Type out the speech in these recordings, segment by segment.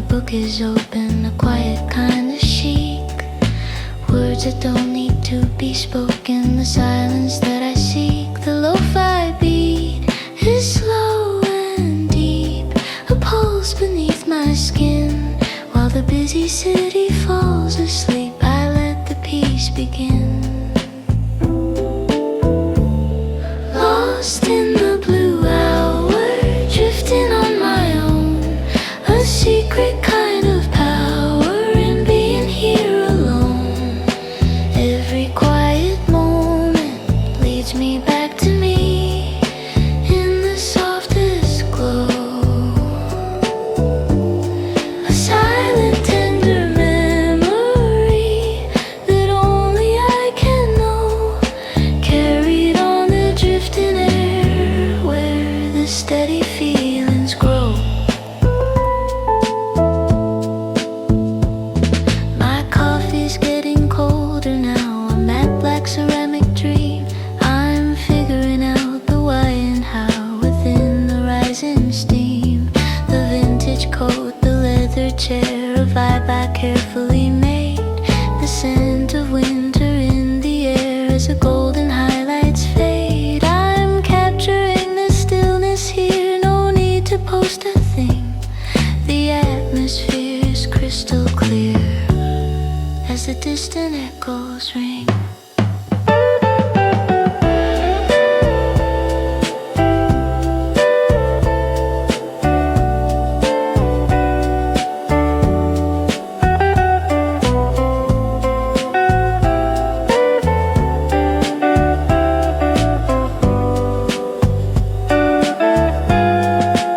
book is open, a quiet kind of chic. Words that don't need to be spoken, the silence that I seek. The lo-fi beat is slow and deep, a pulse beneath my skin. While the busy city falls asleep, I let the peace begin. Lost in the blue hour, drifting on my own, a secret kind of power in being here alone. Every quiet moment leads me back to me in the softest glow. A silent tender memory that only I can know, carried on the drifting air where the steady feelings grow. My coffee's getting colder now, a matte black ceramic dream. I'm figuring out the why and how within the rising steam. The vintage coat, the leather chair, a vibe I carefully made. The scent of winter in the air as the golden highlights fade. I'm capturing the stillness here, no need to post a thing. The atmosphere's crystal clear as the distant echoes ring.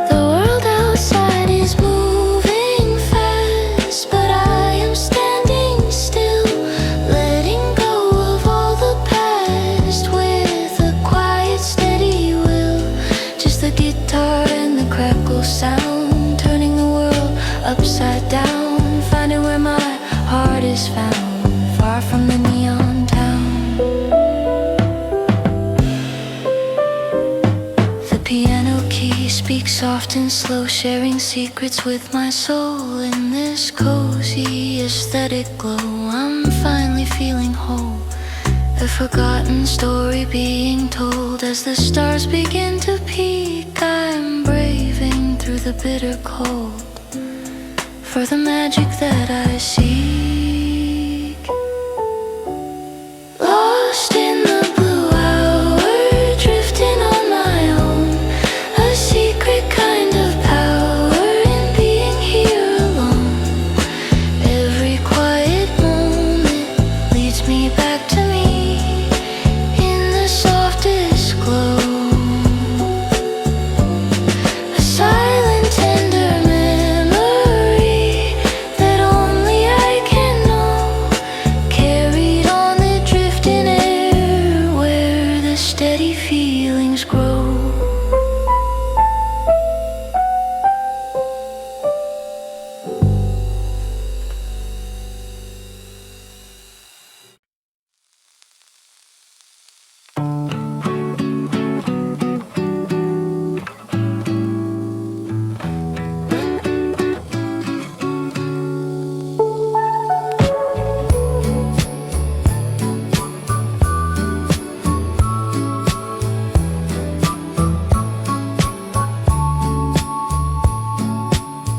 The world outside is moving fast, but I am standing still, letting go of all the past with a quiet, steady will. Just the guitar and the crackle sound, turning the world upside down, finding where my heart is found, far from the neon town. The piano key speaks soft and slow, sharing secrets with my soul. In this cozy aesthetic glow, I'm finally feeling whole. A forgotten story being told as the stars begin to peak. I'm braving through the bitter cold for the magic that I seek. Lost in the blue hour, drifting on my own, a secret kind of power in being here alone. Every quiet moment leads me back to me in the softest glow. A silent tender memory that only I can know, carried on the drifting air where the steady feelings grow.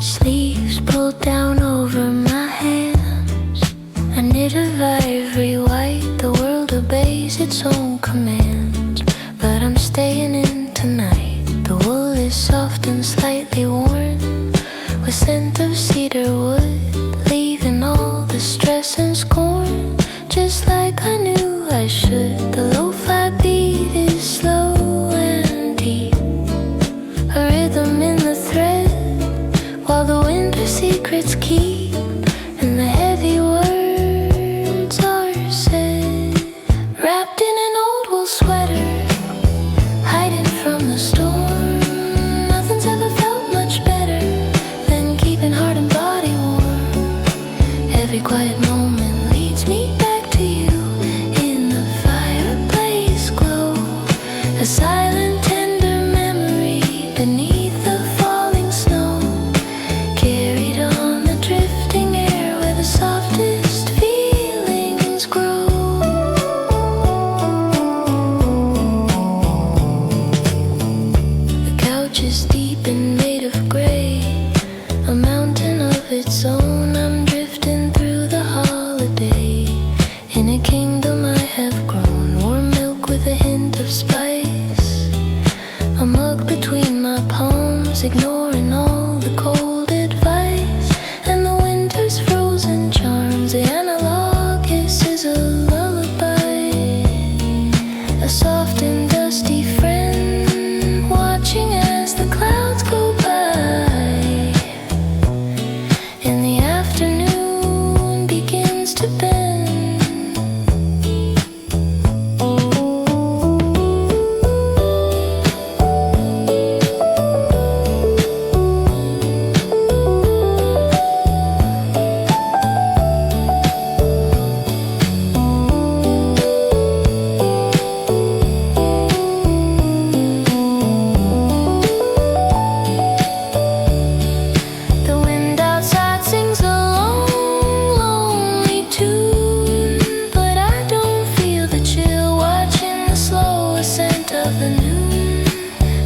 Sleeves pulled down over my hands, a knit of ivory white. The world obeys its own commands, but I'm staying in tonight. The wool is soft and slightly worn, with scent of cedar wood, leaving all the stress and scorn, just like I knew I should. The lo-fi beat is slow and deep, a rhythm in the thread, while the winter secrets keep, and the heavy words are said. Wrapped in an old wool sweater, hiding from the storm, nothing's ever felt much better than keeping heart and body warm. Every quiet moment leads me back to you in the fireplace glow. A silent tender memory beneath the falling snow, carried on its own. I'm drifting through the holiday in a kingdom I have grown. Warm milk with a hint of spice, a mug between my palms, ignoring all the cold advice. And the winter's frozen charms, the analog hiss is a lullaby, a soft and dusty friend, watching as the clouds go by. And the afternoon begins to bend.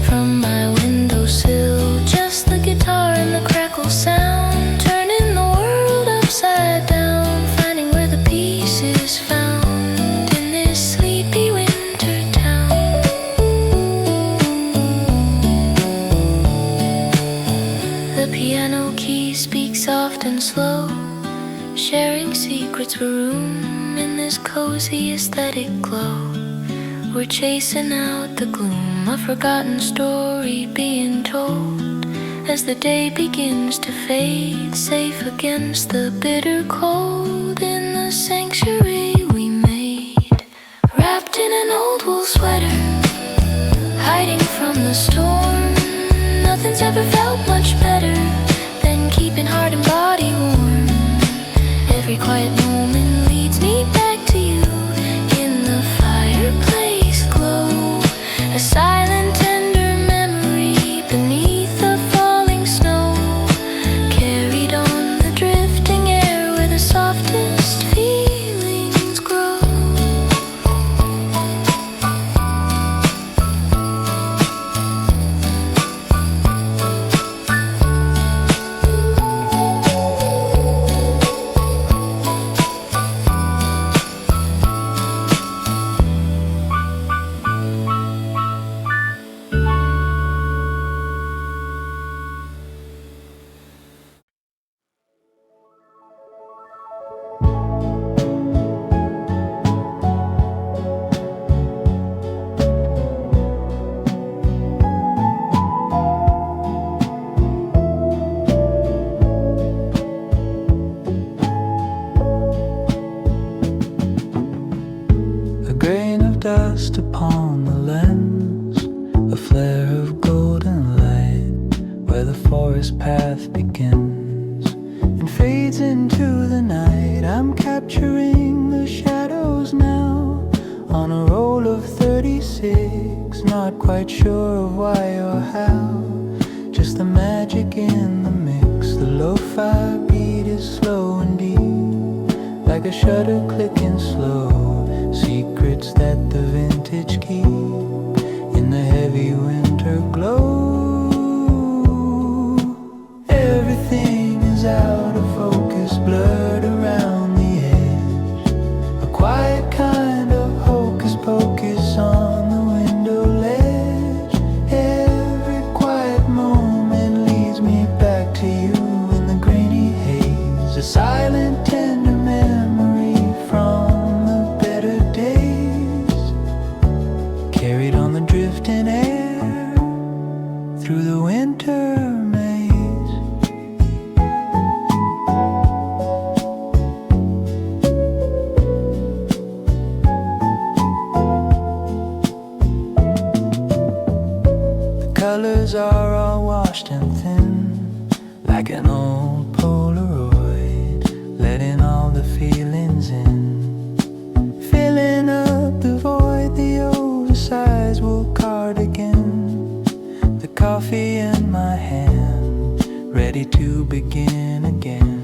From my windowsill, just the guitar and the crackle sound, turning the world upside down, finding where the peace is found in this sleepy winter town. The piano keys speak soft and slow, sharing secrets for room in this cozy aesthetic glow. We're chasing out the gloom, a forgotten story being told as the day begins to fade, safe against the bitter cold in the sanctuary we made. Wrapped in an old wool sweater, hiding from the storm, nothing's ever felt much better than keeping heart and body warm. Every quiet moment leads me back to you in the fireplace glow, a silent tender memory beneath the falling snow, carried on the drifting air where the softest feelings grow. Dust upon the lens, a flare of golden light where the forest path begins and fades into the night. I'm capturing the shadows now on a roll of 36, not quite sure of why or how, just the magic in the mix. The lo-fi beat is slow and deep, like a shutter clicking slow, secrets that the vintage keep in the heavy winter glow. Everything is out of focus, blurred around the edge, a quiet kind of hocus pocus on the window ledge. Every quiet moment leads me back to you in the grainy haze, a silent tender memory from drifting air through the winter maze. The colors are all washed and thin, like an old Polaroid, letting all the feelings in, filling up the void, the oversized wool cardigan, the coffee in my hand, ready to begin again.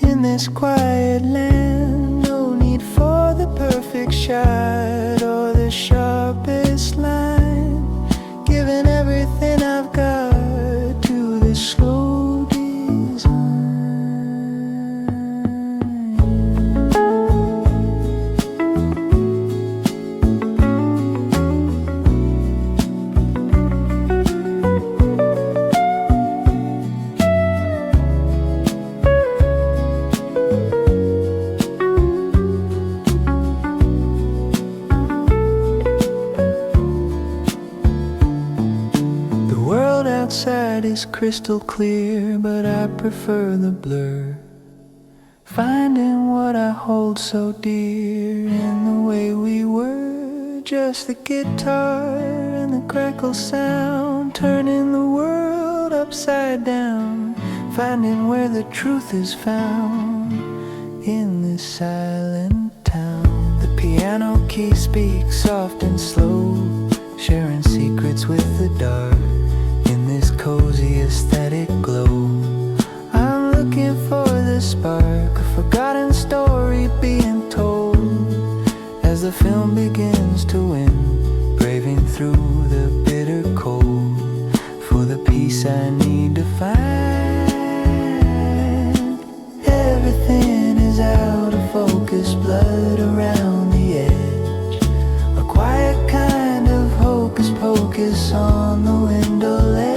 In this quiet land, no need for the perfect shot or the sharpest line, giving everything I've got to this slow design. crystal clear, but I prefer the blur. Finding what I hold so dear in the way we were. Just the guitar and the crackle sound, turning the world upside down. Finding where the truth is found in this silent town. The piano key speaks soft and slow, sharing secrets with the dark in this cozy aesthetic glow. I'm looking for the spark, a forgotten story being told as the film begins to win, braving through the bitter cold for the peace I need to find. Everything is out of focus, blood around the edge, a quiet kind of hocus pocus on the window ledge.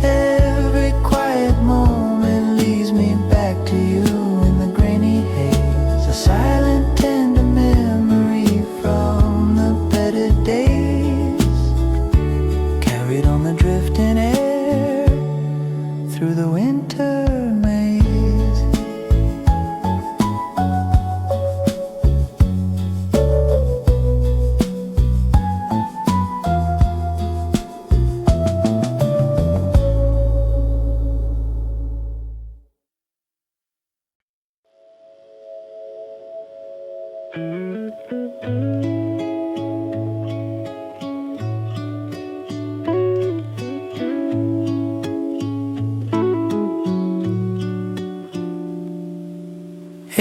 Every quiet moment leads me back to you in the grainy haze, a silent tender memory from the better days, carried on the drifting air through the winter maze.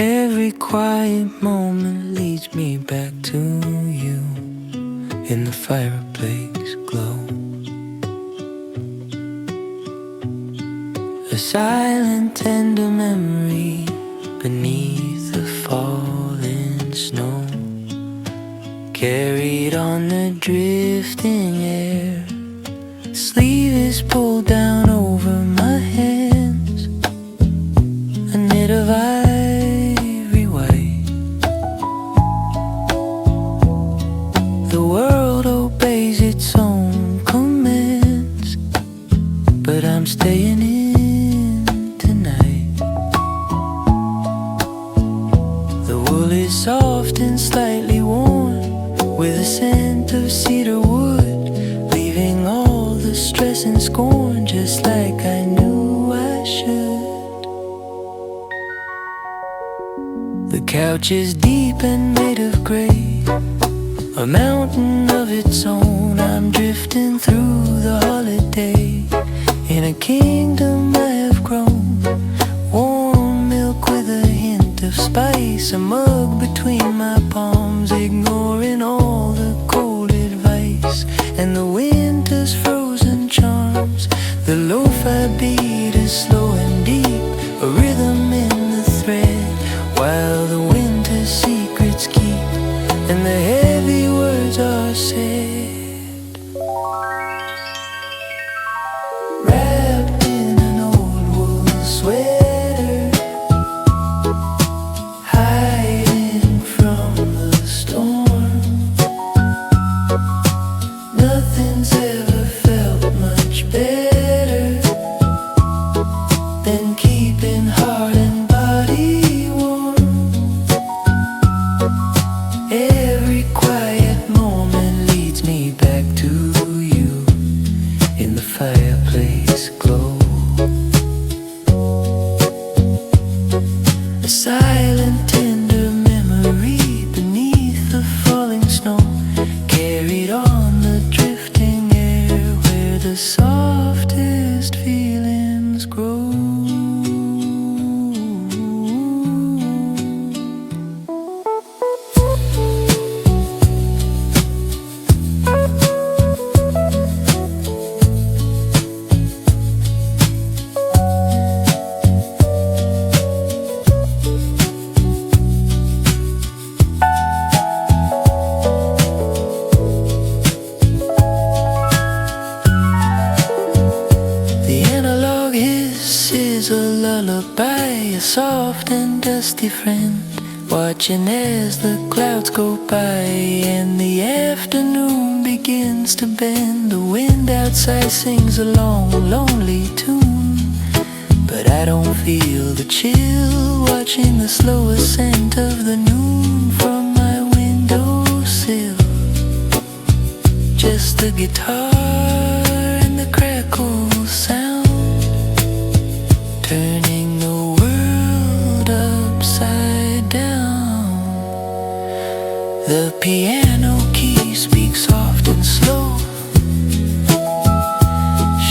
Every quiet moment leads me back to you in the fireplace glow, a silent tender memory beneath the falling snow, carried on the drifting air. Sleeve is pulled down over my hands, a knit of ivory white. The world obeys its own commands, but I'm staying in tonight. The wool is soft and slightly worn, with a scent of cedar wood, leaving all the stress and scorn just like I knew I should. The couch is deep and made of gray, a mountain of its own. I'm drifting through the holiday in a kingdom I have grown. Warm milk with a hint of spice, a mug between my palms, ignoring all the cold advice and the winter's frozen charms. The Lofi beat is slow and deep, a rhythm in the thread, while the winter's secrets keep and the heavy words are said. Wrapped in an old wool sweater, hiding from the storm. Nothing's ever felt much better than keeping heart and body warm. Every quiet moment leads me back to you in the fireplace glow, a silent tender memory beneath the falling snow, carried on the drifting air where the softest feelings grow. The analog hiss is a lullaby, a soft and dusty friend, watching as the clouds go by and the afternoon begins to bend. The wind outside sings a long, lonely tune, but I don't feel the chill, watching the slow ascent of the noon from my windowsill. Just the guitar and the crackle sound, turning the world upside down. The piano key speaks soft and slow,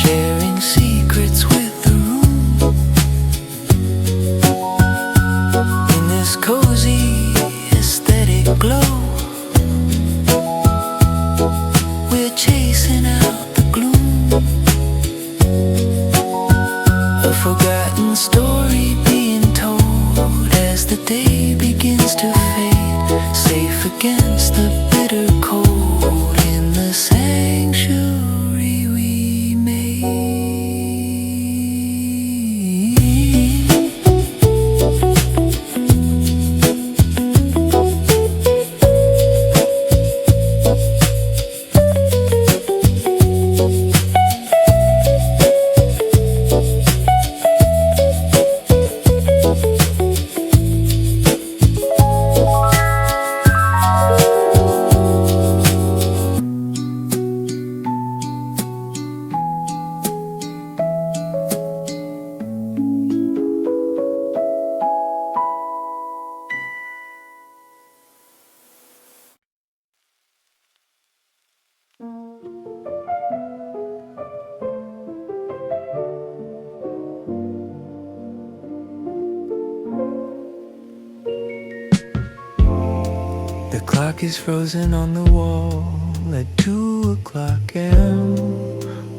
sharing secrets with the room. In this cozy aesthetic glow, we're chasing out the gloom. A forgotten story being told as the day begins to fade, safe against the bitter cold in the sanctuary we made. The clock is frozen on the wall at 2 o'clock a.m.,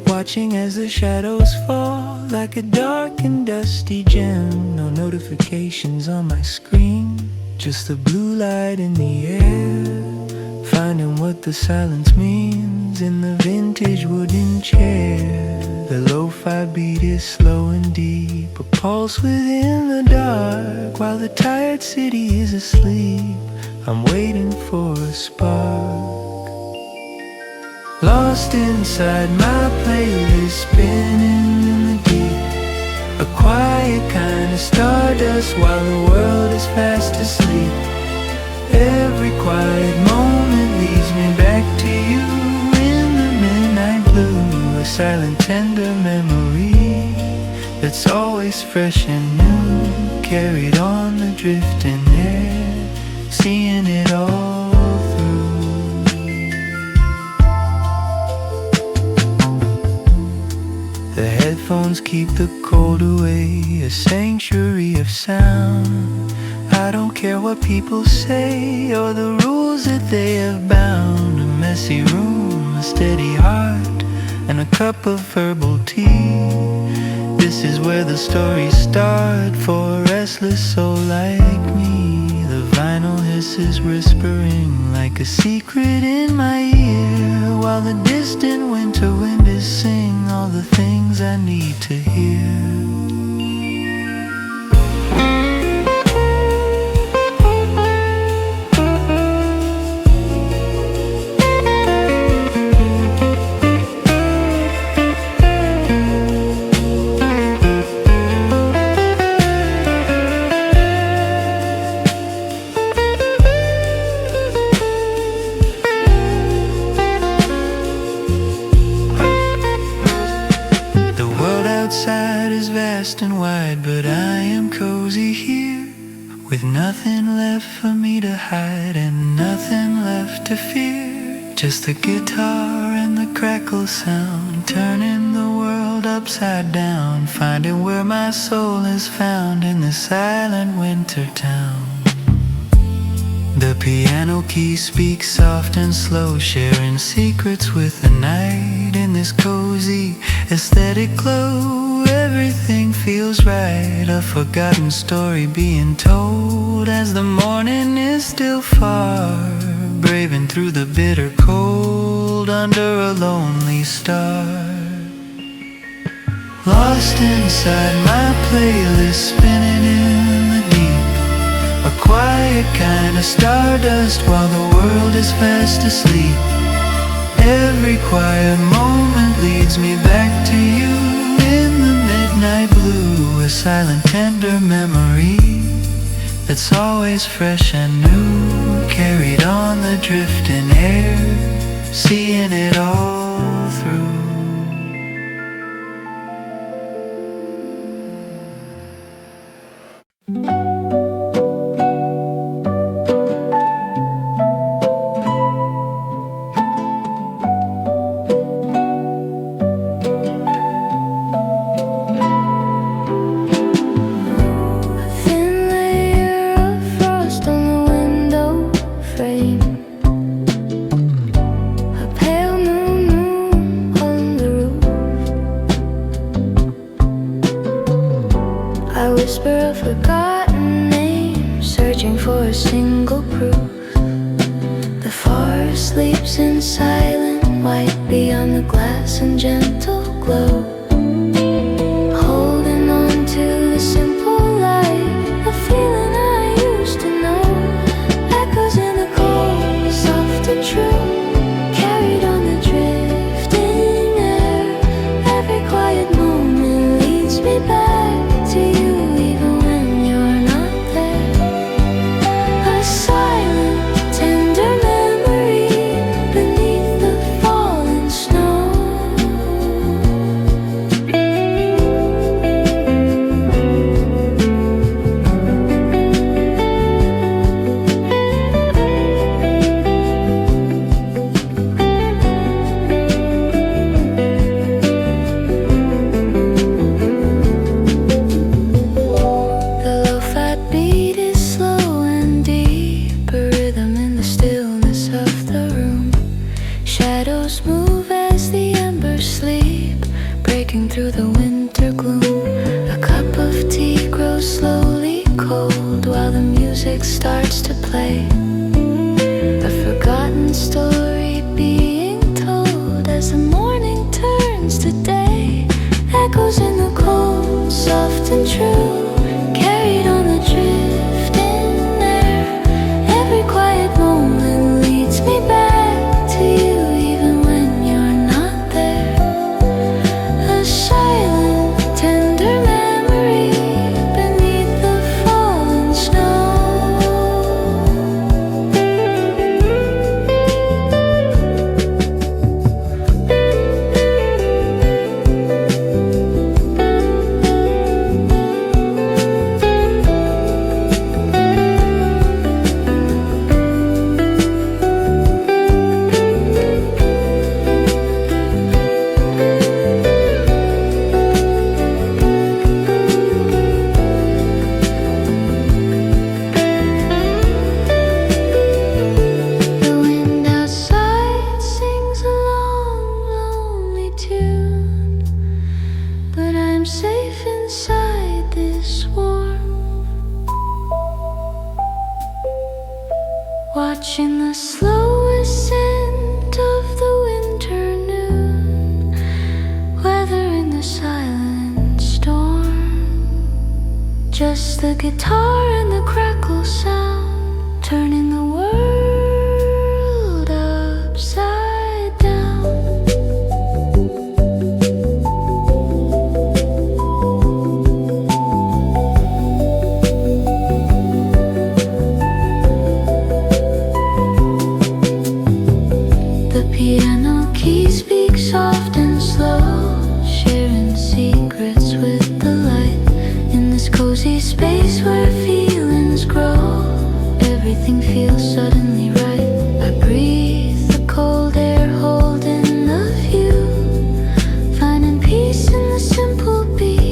watching as the shadows fall like a dark and dusty gem. No notifications on my screen, just the blue light in the air, finding what the silence means in the vintage wooden chair. The lo-fi beat is slow and deep, a pulse within the dark, while the tired city is asleep. I'm waiting for a spark, lost inside my playlist, spinning in the deep. A quiet kind of stardust while the world is fast asleep. Every quiet moment leads me back to you in the midnight blue. A silent tender memory that's always fresh and new, carried on the drifting air, seeing it all through. The headphones keep the cold away, a sanctuary of sound. I don't care what people say or the rules that they have bound. A messy room, a steady heart, and a cup of herbal tea. This is where the stories start for a restless soul like me. The vinyl hisses whispering like a secret in my ear, while the distant winter wind is singing all the things I need to hear. Outside is vast and wide, but I am cozy here, with nothing left for me to hide and nothing left to fear. Just the guitar and the crackle sound, turning the world upside down, finding where my soul is found in the silent winter town. The piano key speaks soft and slow, sharing secrets with the night. In this cozy aesthetic glow, everything feels right. A forgotten story being told as the morning is still far, braving through the bitter cold under a lonely star. Lost inside my playlist, spinning in the deep, a quiet quiet kind of stardust while the world is fast asleep. Every quiet moment leads me back to you. In the midnight blue, a silent tender memory that's always fresh and new, carried on the drifting air, seeing it all through. Whisper a forgotten name, searching for a single proof. The forest sleeps in silent white beyond the glass and gentle glow, holding on to the simple light, the feeling I used to know. Echoes in the cold, soft and true, carried on the drifting air. Every quiet moment leads me back to you. Shadows move as the embers sleep, breaking through the winter gloom. A cup of tea grows slowly cold while the music starts to play. A forgotten story being told as the morning turns to day. Echoes in the cold, soft and true, carried on the drifting air. Every quiet moment leads me back to you. Safe inside this warmth, watching the slow ascent of the winter noon, weathering the silent storm. Just the guitar and the crackle sound, turning the world upside down. Piano keys speak soft and slow, sharing secrets with the light. In this cozy space where feelings grow, everything feels suddenly right. I breathe the cold air, holding the view, finding peace in the simple beat.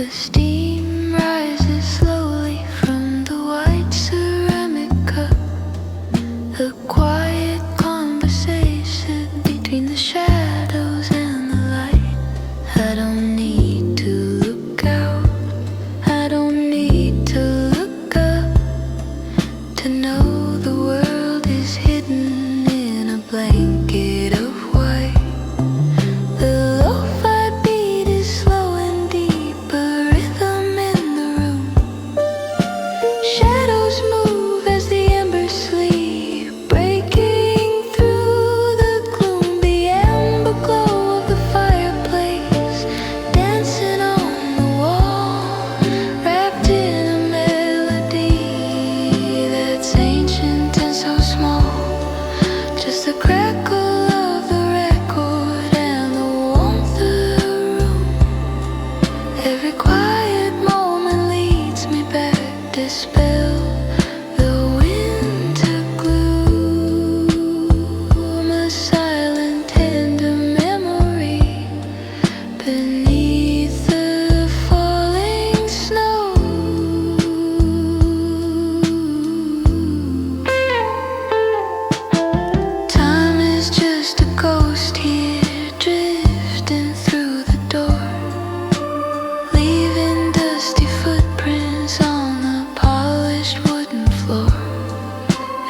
The steam rises slowly from the white ceramic cup. A quiet conversation between the shadows and the light. I don't need to look out, I don't need to look up to know the world is hidden in a blanket of white. The lo-fi beat is slow and deep, a rhythm in the room. Shadows move as the embers sleep, breaking through the gloom. The amber glow of the fireplace, dancing on the wall, wrapped in a melody that's ancient and so small. Just the crackle of the record and the warmth of the room. Every quiet moment leads me back, dispel the winter gloom. A silent, tender memory beneath the falling snow. Time is just a ghost here, drifting through the door, leaving dusty footprints on the polished wooden floor.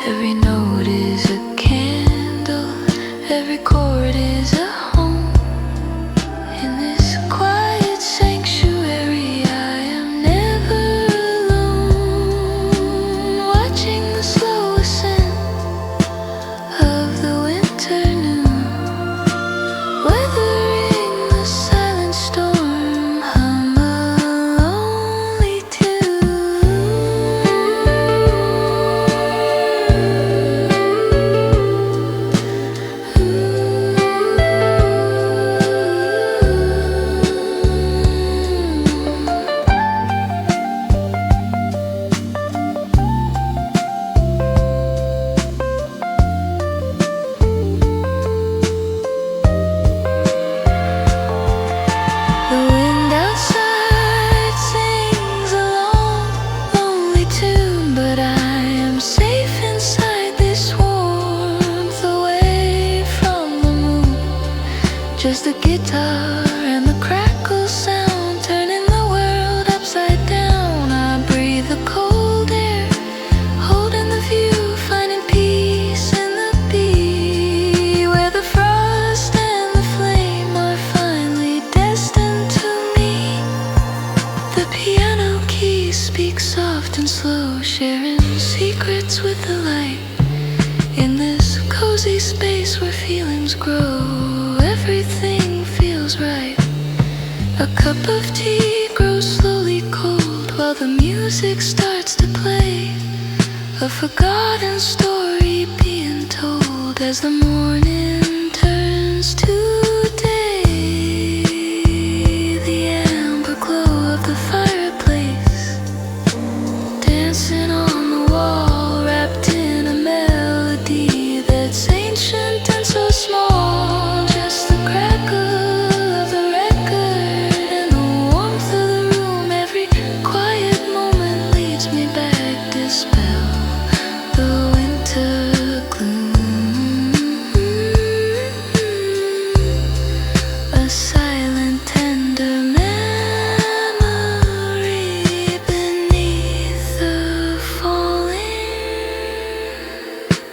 Every note is a candle, every chord is a home. In this quiet sanctuary, I am never alone, watching the slow ascent of the winter noon, weathering the silent storm, hum a lonely The wind outside sings a long, lonely tune, but I am safe inside this warmth, away from the moon. Just the guitar and the crackle sound, turning the world upside down. I breathe the cold air, holding the view, finding peace in the bee, where the frost and the flame are finally destined to meet. The piano keys speak soft and slow, sharing secrets with the light. In this cozy space where feelings grow, everything feels right. A cup of tea grows slowly cold while the music starts to play. A forgotten story being told as the morning turns to day. The amber glow of the fireplace, dancing on the wall, wrapped in a melody that's ancient and so small. Just the crackle of the record and the warmth of the room. Every quiet moment leads me back, dispel the winter gloom. A silent, tender memory beneath the falling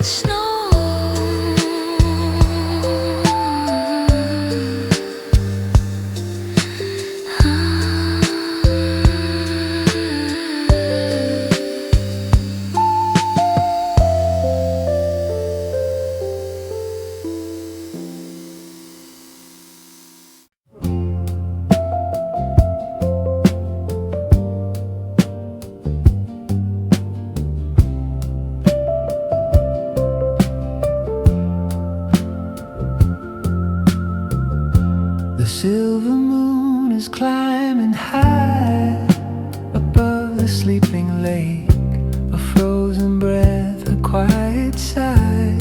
snow. The silver moon is climbing high above the sleeping lake. A frozen breath, a quiet sigh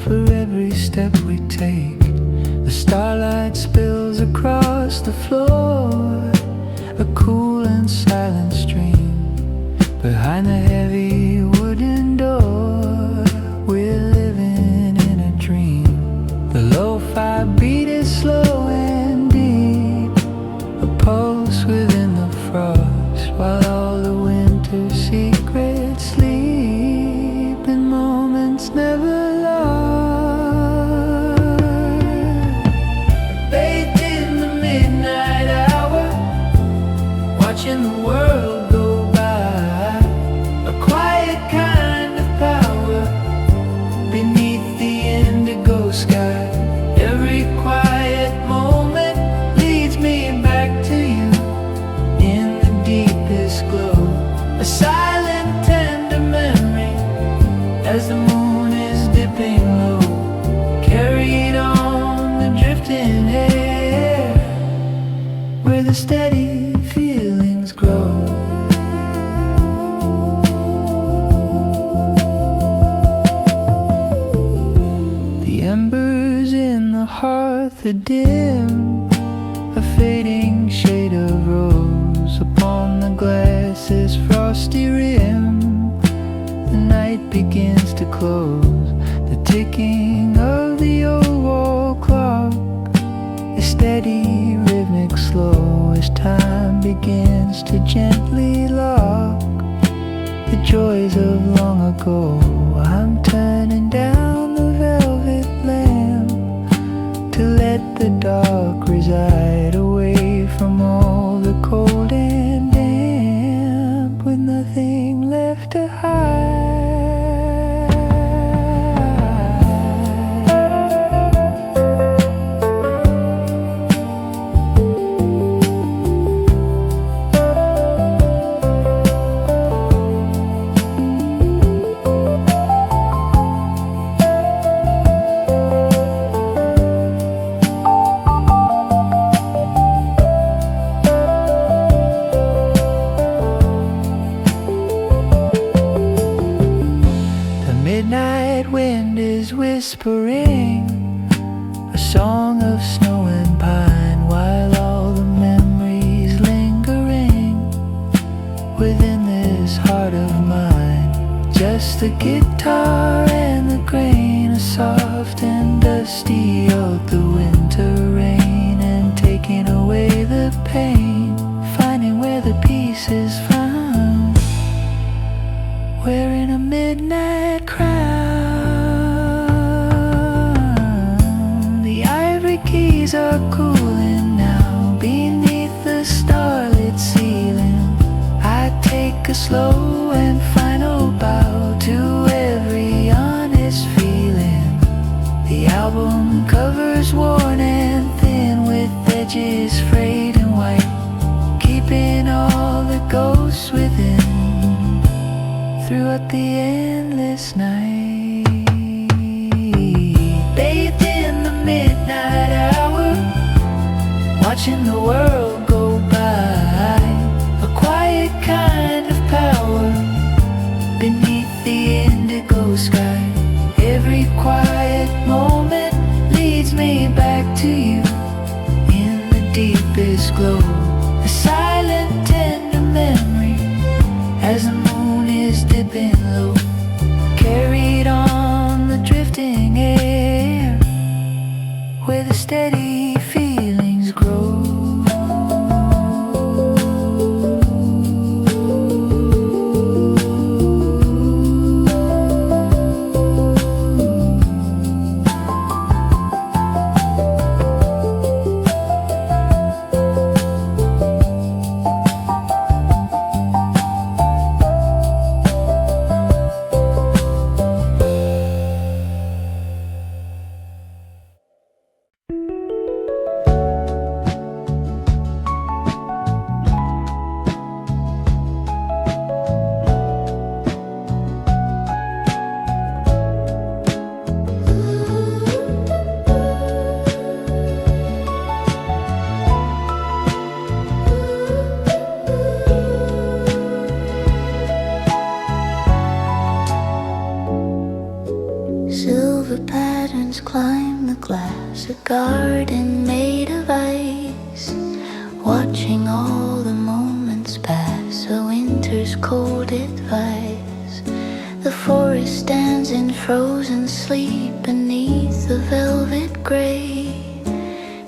for every step we take. The starlight spills across the floor, a one silent stream. Behind the heavy wooden door, we're living in a dream. The lo-fi beat is slow and deep, a pulse within the frost, while all the winter secrets sleep in moments never lost. Bathed in the midnight hour, watching the world go by, a quiet kind of power beneath the indigo sky. Every quiet moment leads me back to you in the deepest glow. A silent, tender memory as the moon is dipping low, carried on the drifting air, where the steady feelings grow. The embers in the hearth are dim, a fading shade of rose upon the glass's frosty rim. The night begins to close, the ticking of the old wall clock is steady, rhythmic, slow, as time begins to gently lock the joys of long ago. I'm turning down the velvet lamp to let the dark reside, away from all the cold and damp, with nothing left to hide. Midnight wind is whispering a song of snow and pine, while all the memories lingering within this heart of mine. Just the guitar and the grain, a soft and dusty old the winter rain, and taking away the pain, finding where the peace is found, wearing a midnight crown. The ivory keys are cooling now beneath the starlit ceiling. I take a slow and final bow to every honest feeling. The album cover's worn and thin, with edges frayed and white, keeping all the ghosts within throughout the endless night. Bathed in the midnight hour, watching the world go by, a quiet kind of power beneath the indigo sky. Every quiet moment leads me back to you in the deepest glow. A silent, tender memory as the moon is dipping low, carried on the drifting air, where the steady feelings grow. Silver patterns climb the glass, a garden made of ice, watching all the moments pass. cold advice. The forest stands in frozen sleep beneath the velvet gray.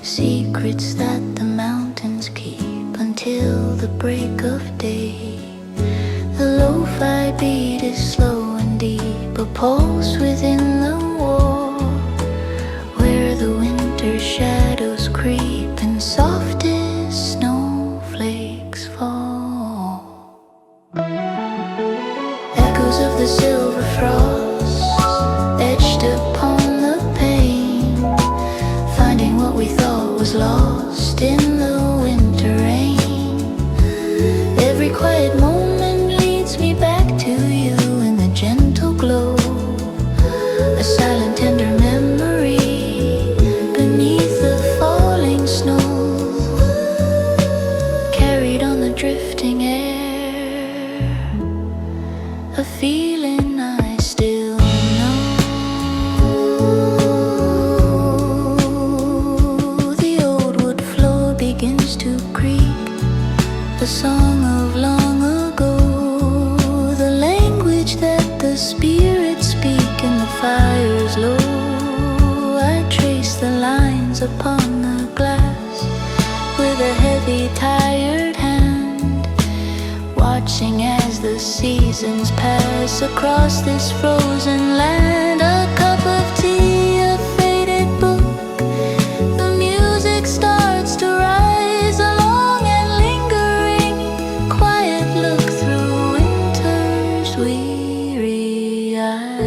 Secrets that the mountains keep until the break of day. The lo-fi beat is slow and deep, a pulse within the wall, where the winter shadows creep and softest snowflakes fall. Echoes of the silver frost etched upon the pane, finding what we thought was lost in the winter rain. Every quiet moment leads me back to you in the gentle glow, a silent tender memory beneath the falling snow, carried on the drifting air, a feeling I still know. The old wood floor begins to creak, the song of long ago, the language that the spirits speak in the fire's low. I trace the lines upon the glass with a heavy, tired hand, watching as the seasons pass across this frozen land. A cup of tea, a faded book, the music starts to rise, a long and lingering quiet look through winter's weary eyes.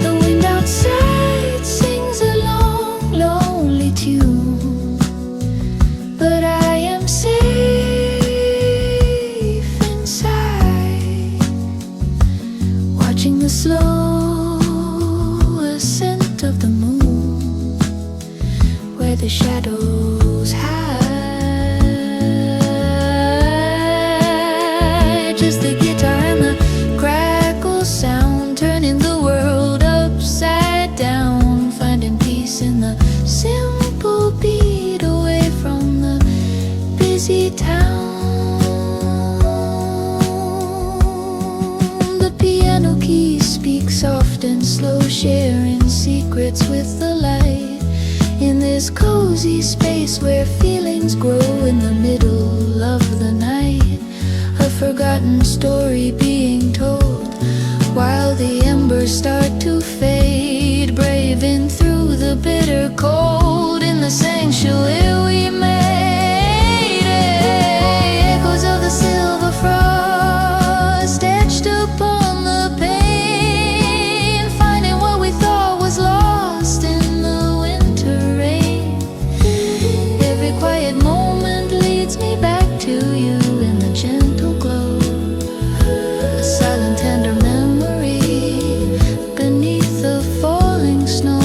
The wind outside sings a long, lonely tune, but I am safe inside, watching the slow ascent of the moon, where the shadows hide. Just the guitar and the crackle sound, turning the world upside down, finding peace in the simple beat away from the busy town. The piano keys speak soft and slow, sharing secrets with the light, in this cozy space where feelings grow in the middle of the night. A forgotten story being told, while the embers start to fade, braving through the bitter cold in the sanctuary we made. Echoes of the silver frost etched upon the pane, finding what we thought was lost in the winter rain. Every quiet moment leads me back to you in the gentle glow, a silent tender memory beneath the falling snow.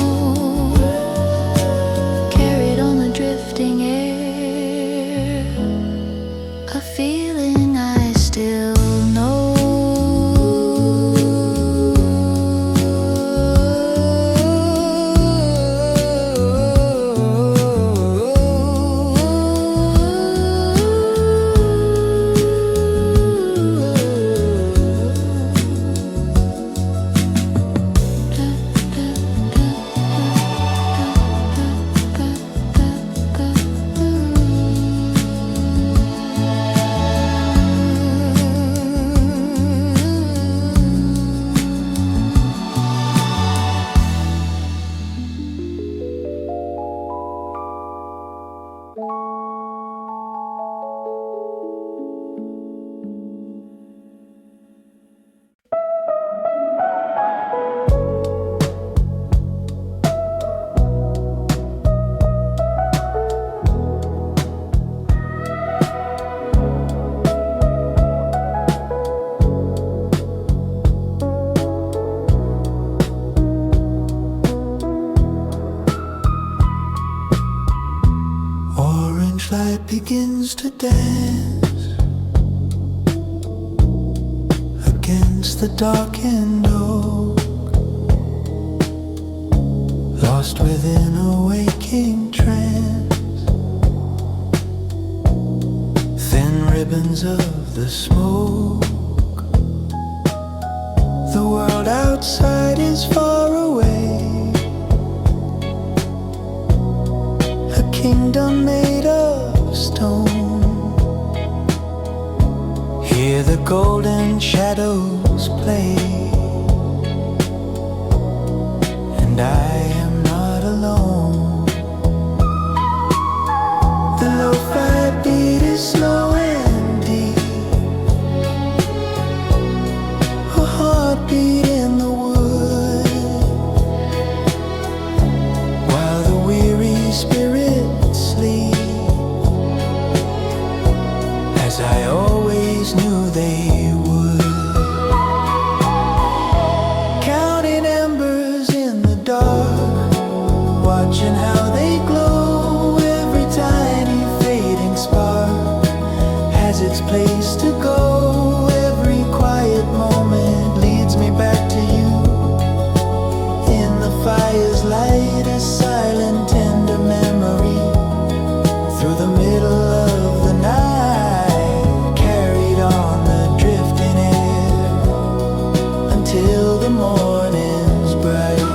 light begins to dance against the darkened oak, lost within a waking trance. Thin ribbons of the smoke. The world outside is far away, a kingdom made of stone. Hear the golden shadows play, and I am not alone. The lo-fi beat is slow and deep, a heartbeat in the wood, while the weary spirits sleep, as I always knew they would. Counting embers in the dark, watching how they glow. Every tiny fading spark has its place to go. Every quiet moment leads me back to you. In the fire's light, a silent, tender memory. Through the middle of the night, carried on the drifting air, until the morning's bright.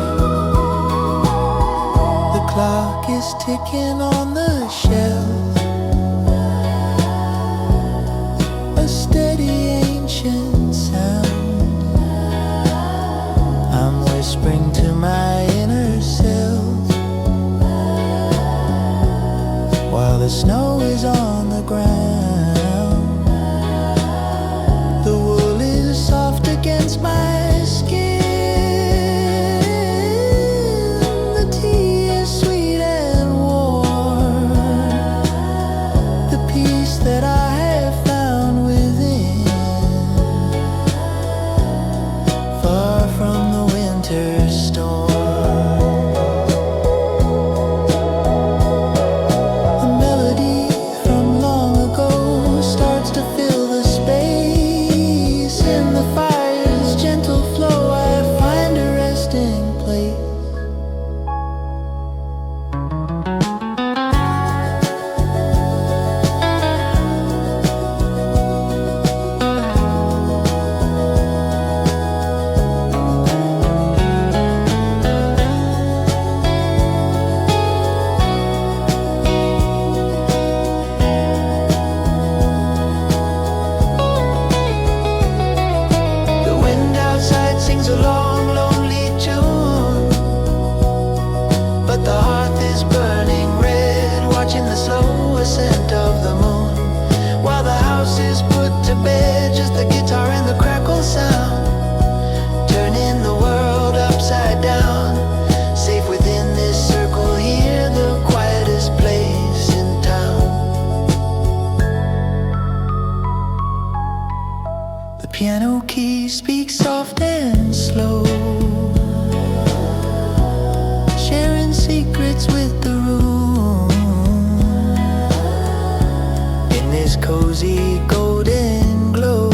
The clock is ticking on the shelf, a steady ancient sound. I'm whispering to my inner self, while the snow is on the ground. The wool is soft against my skin. The tea is sweet and warm, the peace that I have found within, far from the winter storm. A melody from long ago starts to fill the space. In the fire's gentle flow, I find a resting place. The wind outside sings a long, lonely tune, but the hearth is burning red, watching the slow ascent of the moon. While the house is put to bed, just the guitar and the crackle sound, turning the world upside down. Safe within this circle here, the quietest place in town. The piano keys speak soft and slow, sharing secrets with the room. In this cozy golden glow,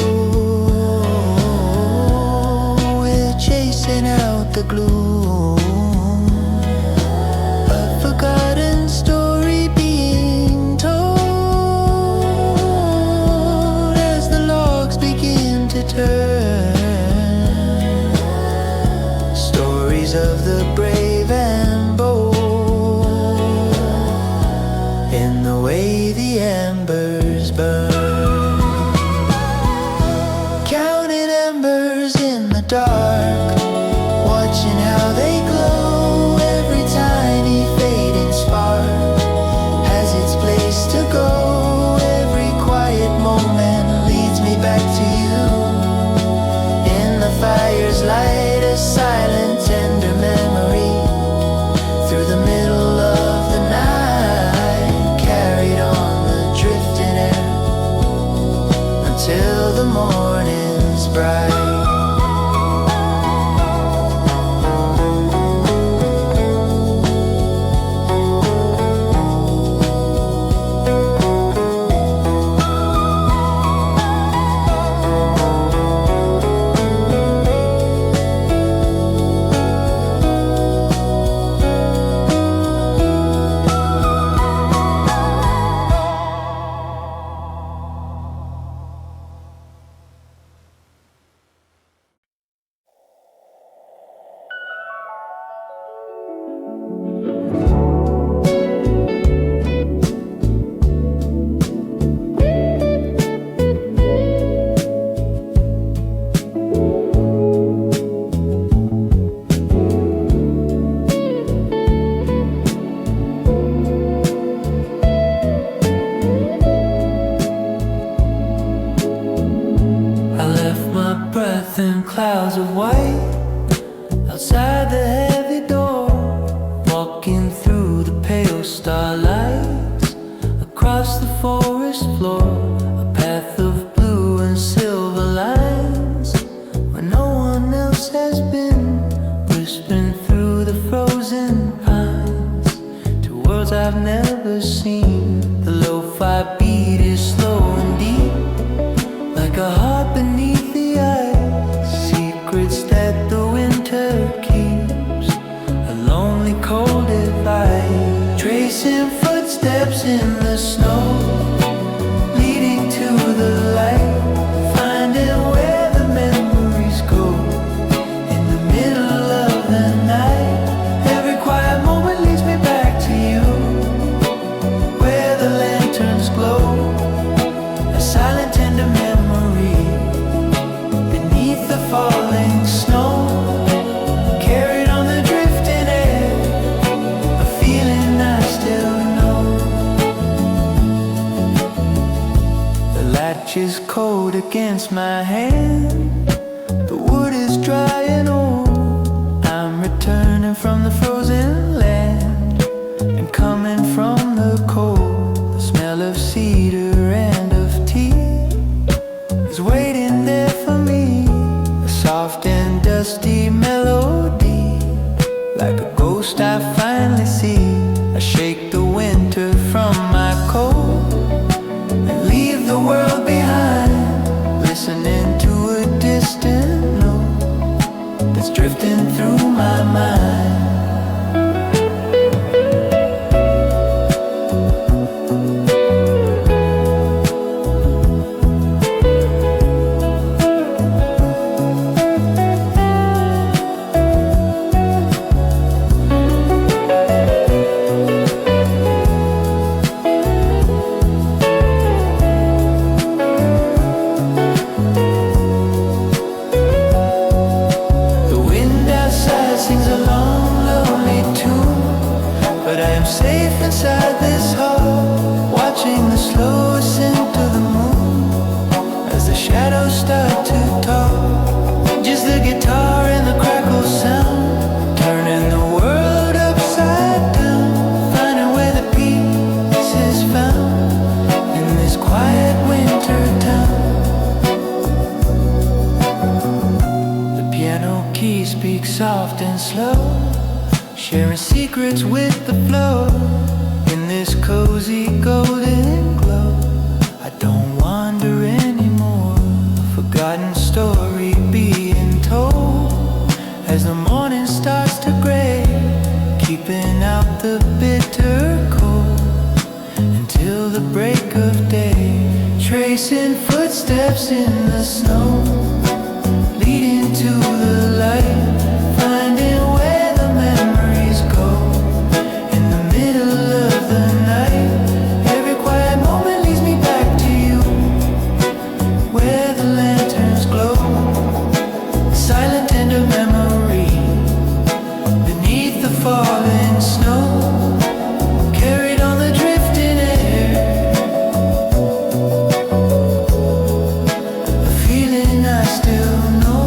starlights across the forest floor, a path of blue and silver lines where no one else has been, whispering through the frozen pines to worlds I've never seen. The lo-fi beat is slow and deep, like a heart beneath the ice, secrets that the winter keeps, a lonely cold divide, tracing footsteps in the snow, leading to the light, finding where the memories go. In the middle of the night, every quiet moment leads me back to you, where the lanterns glow, a silent tender memory beneath the falling snow, carried on the drifting air, a feeling I still know. The latch is cold against my hand, the wood is dry and old. I'm returning from the frozen land and coming from the cold. The smell of cedar and of tea is waiting there for me, a soft and dusty melody, like a ghost I finally see. I shake the winter from my coat and leave the world behind, listening to a distant note that's drifting through my mind. Sings a long, lonely tune, but I am safe inside this heart, watching the slow ascent of the moon as the shadows start to talk. Just the guitar and the crackle sound, turning the world upside down, finding where the peace is found in this quiet winter town. The piano key speaks soft and slow, sharing secrets with the flow. In this cozy golden glow, I don't wander anymore, a forgotten story being told as the morning starts to gray, keeping out the bitter cold until the break of day, tracing footsteps in the snow, leading to the light, finding where the memories go. In the middle of the night, every quiet moment leads me back to you, where the lanterns glow, silent tender memory beneath the falling snow, carried on the drifting air, a feeling I still know.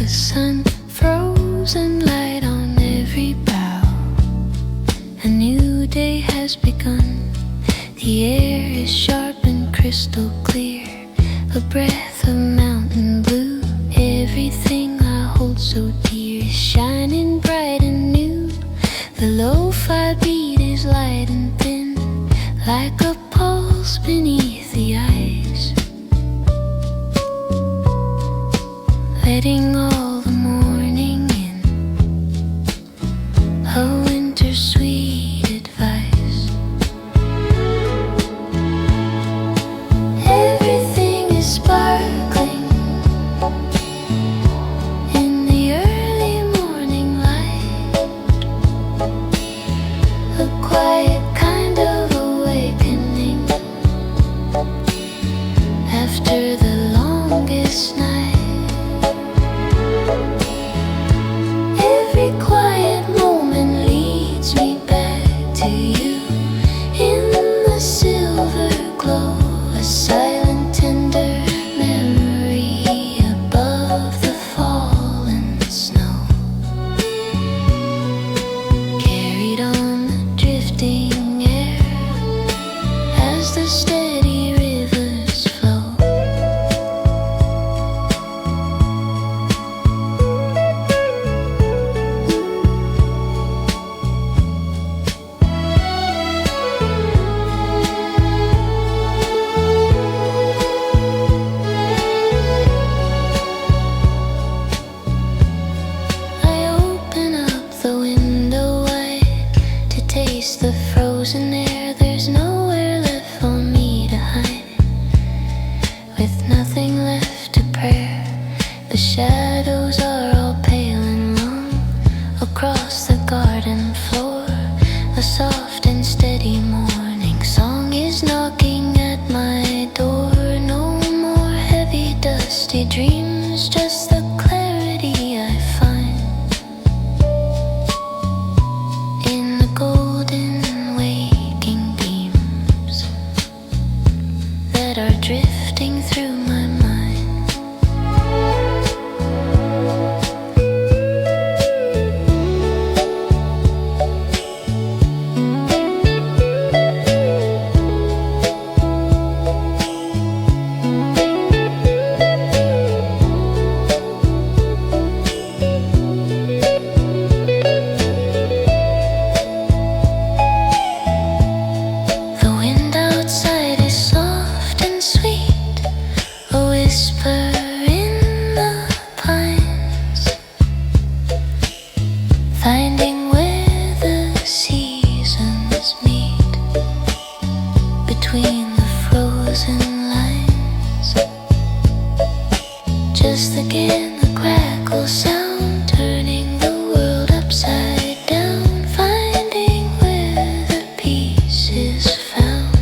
sun, frozen light on every bough. A new new day has begun. The air is sharp and crystal clear, a breath of mountain blue. Everything I hold so dear is shining bright and new. The lo-fi beat is light and thin, like a pulse beneath the ice, letting all the morning in, a winter sweet advice. Everything is sparkling in the early morning light, a quiet kind of awakening after the longest night. Every quiet moment leads me back to you in the silver glow, a silent tender memory above the fallen snow, carried on the drifting air as the steady rivers flow. I open up the window wide to taste the frozen air. There's nowhere left for me to hide, with nothing left to pray. The shadows are all pale and long across the garden floor. A soft and steady morning song is knocking at my door. No more heavy, dusty dreams, just the clarity I find in the golden waking beams that are drifting through my mind. The wind outside is soft and sweet, a whisper in the pines, finding where the seasons meet between the frozen lines. Just again the crackle sound, turning the world upside down, finding where the peace is found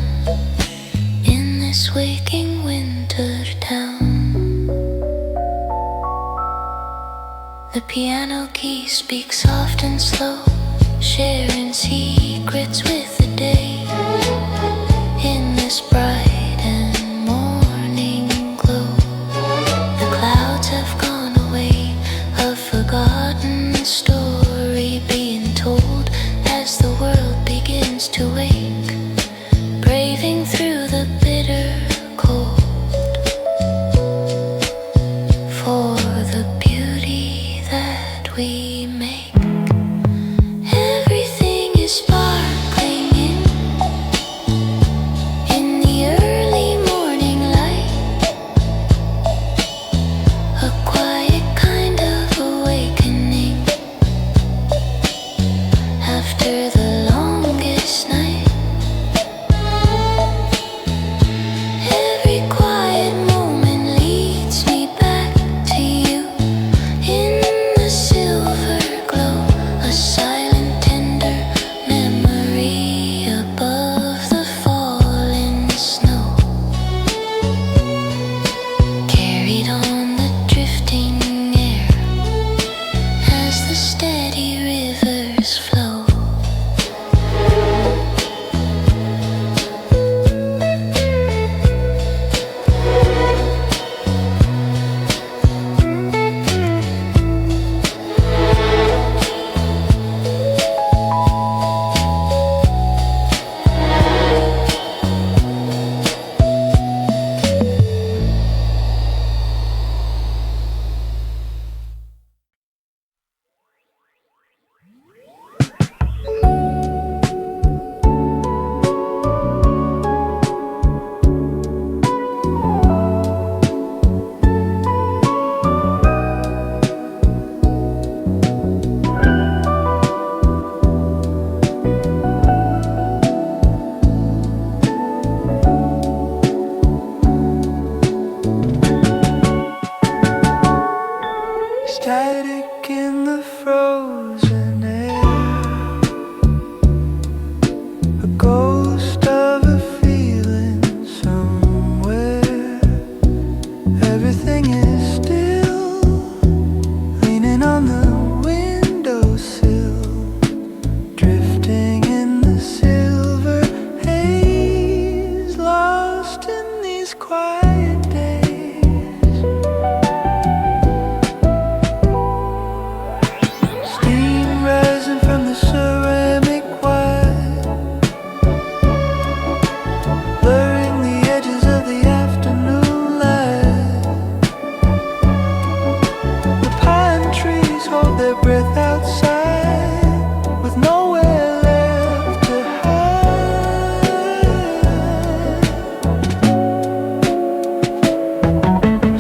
in this waking winter town. The piano key speaks soft and slow, sharing secrets with the day. In this bright and morning glow, the clouds have gone away, a forgotten story being told as the world begins to wake, braving through the bitter cold for the beauty that we make. Everything is sparkling in the early morning light, a quiet kind of awakening after the longest night.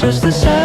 just the sound